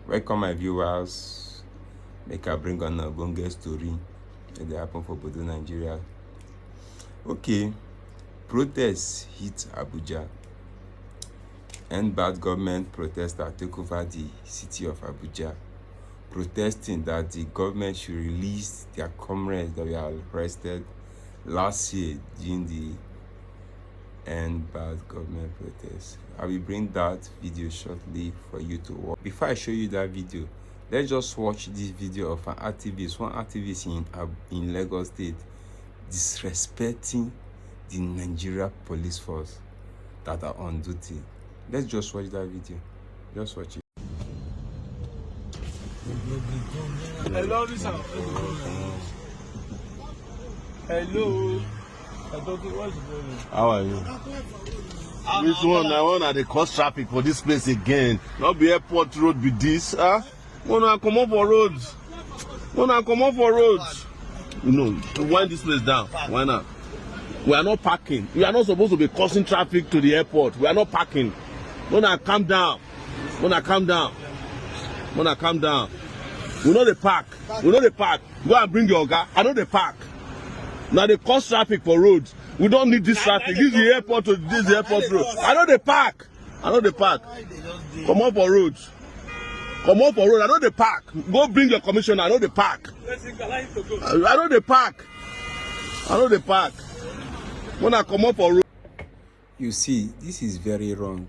Welcome my viewers. Make I bring on a bonga story that dey happen for Bodo, Nigeria. Okay, protests hit Abuja. End bad government protesters take over the city of Abuja, protesting that the government should release their comrades that were arrested last year during the end bad government protests. I will bring that video shortly for you to watch. Before I show you that video, let's just watch this video of one activist in Lagos State disrespecting the Nigeria police force that are on duty. Let's just watch that video. Just watch it. Hello, Lisa. Hello. How are you? This one, I want to cause traffic for this place again. Not be airport road be this, huh? Wanna come up for roads? Wanna come up for roads? You know, to wind this place down. Why not? We are not parking. We are not supposed to be causing traffic to the airport. We are not parking. Wanna calm down. Wanna calm down. Wanna calm down. We know the park. We know the park. Go and bring your car. I know the park. Now they cause traffic for roads. We don't need this traffic. This is the airport to this is the airport road. I know the park. I know the park. Come on for roads. Come on for road. I know the park. Go bring your commissioner. I know the park. I know the park. I know the park. When I come up for road. You see, this is very wrong.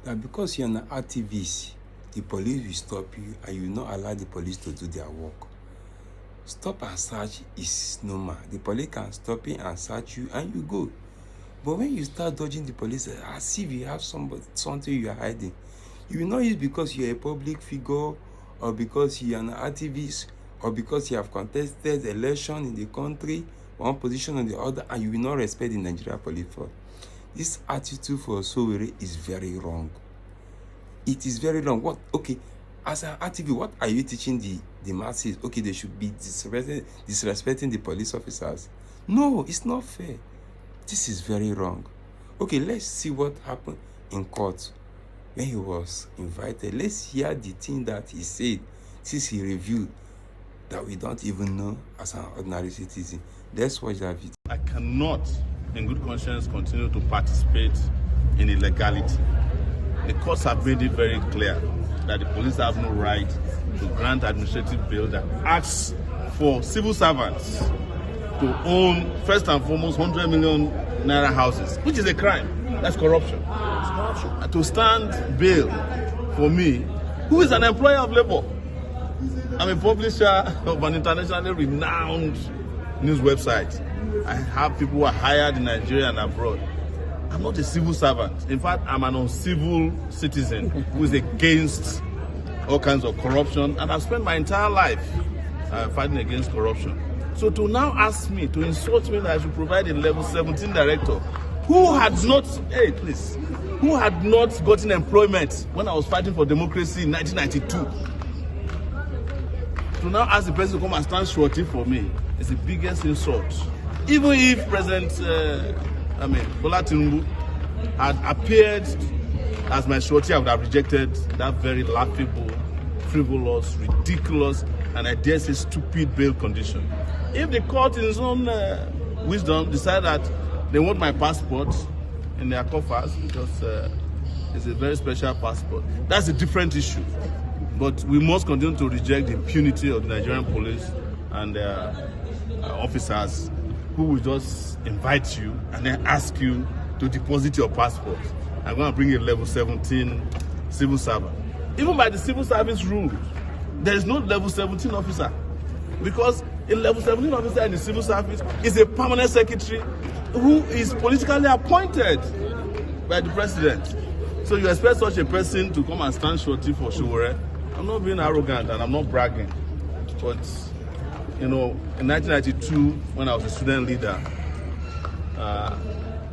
That because you're an activist, the police will stop you and you will not allow the police to do their work. Stop and search is normal. The police can stop you and search you and you go. But when you start dodging the police as if you have something you are hiding, you will not use because you're a public figure or because you're an activist or because you have contested election in the country, one position or the other, and you will not respect the Nigeria police force. This attitude for Sowore is very wrong. It is very wrong. What? Okay, as an activist, what are you teaching the masses? Okay, they should be disrespecting the police officers. No, it's not fair. This is very wrong. Okay, let's see what happened in court when he was invited. Let's hear the thing that he said since he reviewed that we don't even know as an ordinary citizen. Let's watch that video. I cannot, in good conscience, continue to participate in illegality. The courts have made it very clear that the police have no right to grant administrative bail that asks for civil servants to own, first and foremost, 100 million naira houses, which is a crime. That's corruption. It's corruption. And to stand bail for me, who is an employer of labor. I'm a publisher of an internationally renowned news website. I have people who are hired in Nigeria and abroad. I'm not a civil servant. In fact, I'm an uncivil citizen who is against all kinds of corruption, and I've spent my entire life fighting against corruption. So to now ask me, to insult me that I should provide a level 17 director who had not, who had not gotten employment when I was fighting for democracy in 1992. To now ask the president to come and stand shorty for me is the biggest insult. Even if President Bola Tinubu had appeared as my shorty, I would have rejected that very laughable, frivolous, ridiculous, and I dare say stupid bail condition. If the court in its own wisdom decide that they want my passport in their coffers because it's a very special passport, that's a different issue. But we must continue to reject the impunity of the Nigerian police and their officers who will just invite you and then ask you to deposit your passport. I'm going to bring a level 17 civil servant. Even by the civil service rule, there is no level 17 officer. Because a level 17 officer in the civil service is a permanent secretary who is politically appointed by the president. So you expect such a person to come and stand shorty for Sowore? I'm not being arrogant and I'm not bragging. But, you know, in 1992, when I was a student leader,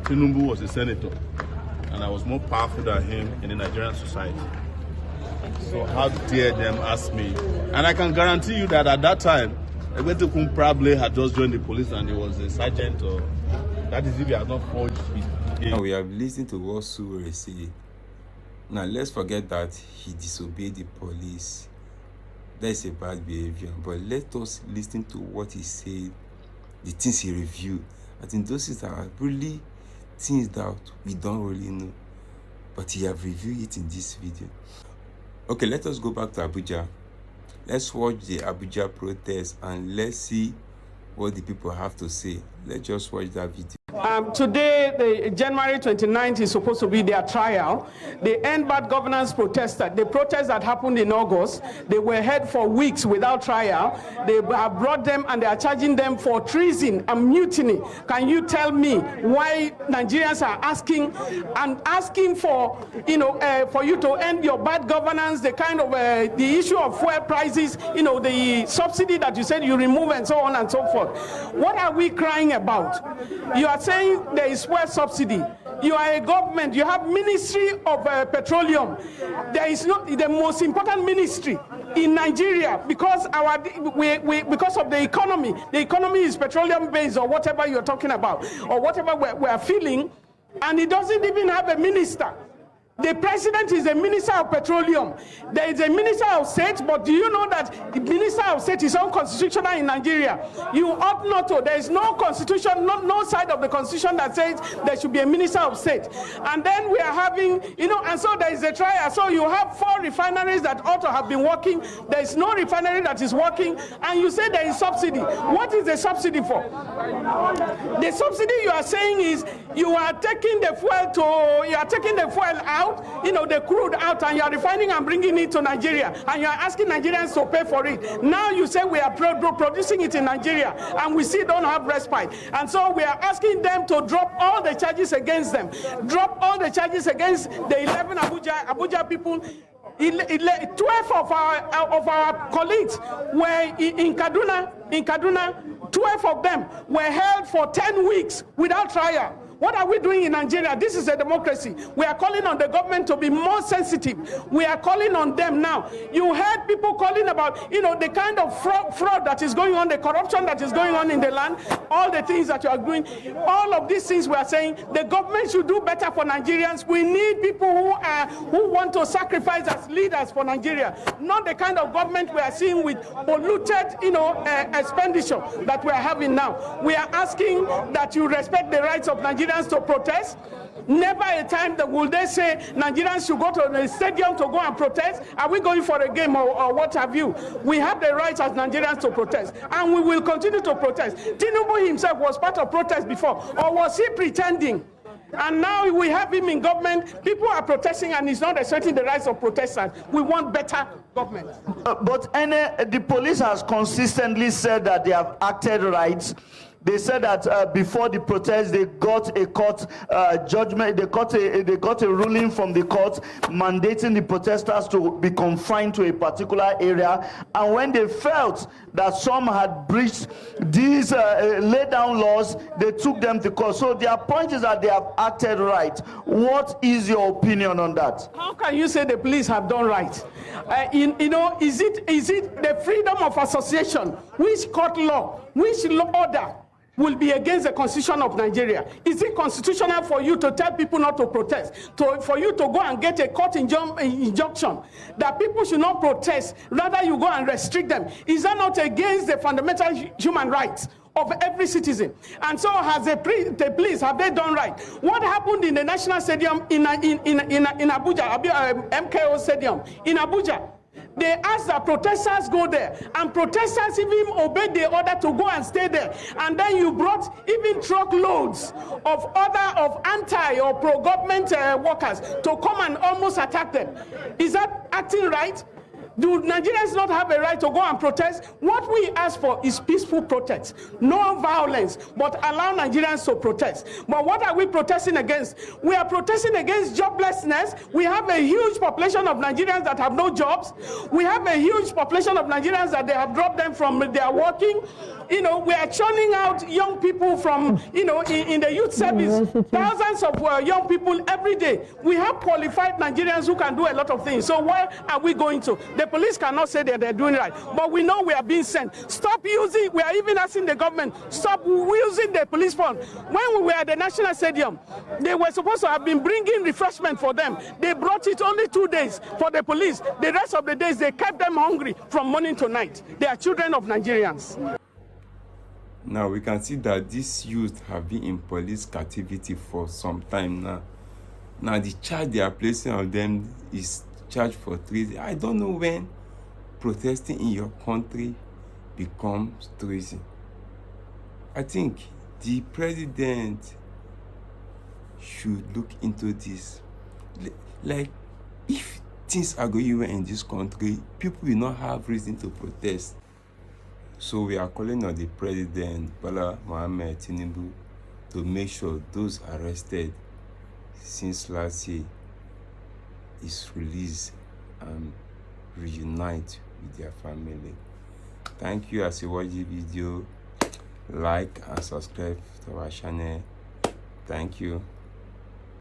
Tinubu was a senator, and I was more powerful than him in the Nigerian society. So how dare them ask me? And I can guarantee you that at that time, Egbetekun probably had just joined the police and he was a sergeant, or that is if he had not forged his. Now we have listened to what Sowore said. Now let's forget that he disobeyed the police that is a bad behavior. But let us listen to what he said, the things he reviewed. I think those things are really things that we don't really know, but he have reviewed it in this video. Okay, let us go back to Abuja. Let's watch the Abuja protest and let's see what the people have to say. Let's just watch that video. Today, the January 29th is supposed to be their trial. The End Bad Governance protested. The protest that happened in August, they were held for weeks without trial. They have brought them and they are charging them for treason and mutiny. Can you tell me why Nigerians are asking for, for you to end your bad governance, the kind of the issue of fuel prices, the subsidy that you said you remove and so on and so forth. What are we crying about? You are saying there is fuel subsidy. You are a government. You have Ministry of Petroleum. There is not the most important ministry in Nigeria because because of the economy. The economy is petroleum based or whatever you're talking about or whatever we're feeling, and it doesn't even have a minister. The president is a minister of petroleum. There is a minister of state, but do you know that the minister of state is unconstitutional in Nigeria? You ought not to. There is no constitution, no side of the constitution that says there should be a minister of state. And then we are having, and so there is a trial. So you have 4 refineries that ought to have been working. There is no refinery that is working. And you say there is subsidy. What is the subsidy for? The subsidy you are saying is you are taking the fuel out, the crude out, and you are refining and bringing it to Nigeria, and you are asking Nigerians to pay for it. Now you say we are producing it in Nigeria, and we still don't have respite. And so we are asking them to drop all the charges against them. Drop all the charges against the 11 Abuja people. 12 of our colleagues were in Kaduna. 12 of them were held for 10 weeks without trial. What are we doing in Nigeria? This is a democracy. We are calling on the government to be more sensitive. We are calling on them now. You heard people calling about, the kind of fraud that is going on, the corruption that is going on in the land, all the things that you are doing. All of these things we are saying, the government should do better for Nigerians. We need people who want to sacrifice as leaders for Nigeria, not the kind of government we are seeing with polluted, expenditure that we are having now. We are asking that you respect the rights of Nigerians to protest. Never a time that will they say Nigerians should go to the stadium to go and protest. Are we going for a game or what have you? We have the right as Nigerians to protest, and we will continue to protest. Tinubu himself was part of protest before, or was he pretending? And now we have him in government. People are protesting, and he's not asserting the rights of protesters. We want better government. But the police has consistently said that they have acted right. They said that before the protest, they got a court judgment. They got a ruling from the court mandating the protesters to be confined to a particular area. And when they felt that some had breached these laid down laws, they took them to court. So their point is that they have acted right. What is your opinion on that? How can you say the police have done right? Is it the freedom of association? Which court law, which law order will be against the constitution of Nigeria? Is it constitutional for you to tell people not to protest? For you to go and get a court injunction that people should not protest, rather you go and restrict them? Is that not against the fundamental human rights of every citizen? And so has the police, have they done right? What happened in the National Stadium in Abuja, MKO Stadium in Abuja? They asked that protesters go there, and protesters even obeyed the order to go and stay there. And then you brought even truckloads of anti or pro-government workers to come and almost attack them. Is that acting right? Do Nigerians not have a right to go and protest? What we ask for is peaceful protest, no violence, but allow Nigerians to protest. But what are we protesting against? We are protesting against joblessness. We have a huge population of Nigerians that have no jobs. We have a huge population of Nigerians that they have dropped them from their working. We are churning out young people from, in the youth service, thousands of young people every day. We have qualified Nigerians who can do a lot of things. So where are we going to? The police cannot say that they're doing right, but we know we are being sent. Stop using, we are even asking the government, stop using the police fund. When we were at the National Stadium, they were supposed to have been bringing refreshment for them. They brought it only 2 days for the police. The rest of the days, they kept them hungry from morning to night. They are children of Nigerians. Now we can see that these youth have been in police captivity for some time now. Now the charge they are placing on them is charged for treason. I don't know when protesting in your country becomes treason. I think the president should look into this. Like, if things are going well in this country, people will not have reason to protest. So we are calling on the president, Bola Mohammed Tinubu, to make sure those arrested since last year is released and reunite with their family. Thank you. As you watch the video, like and subscribe to our channel. Thank you.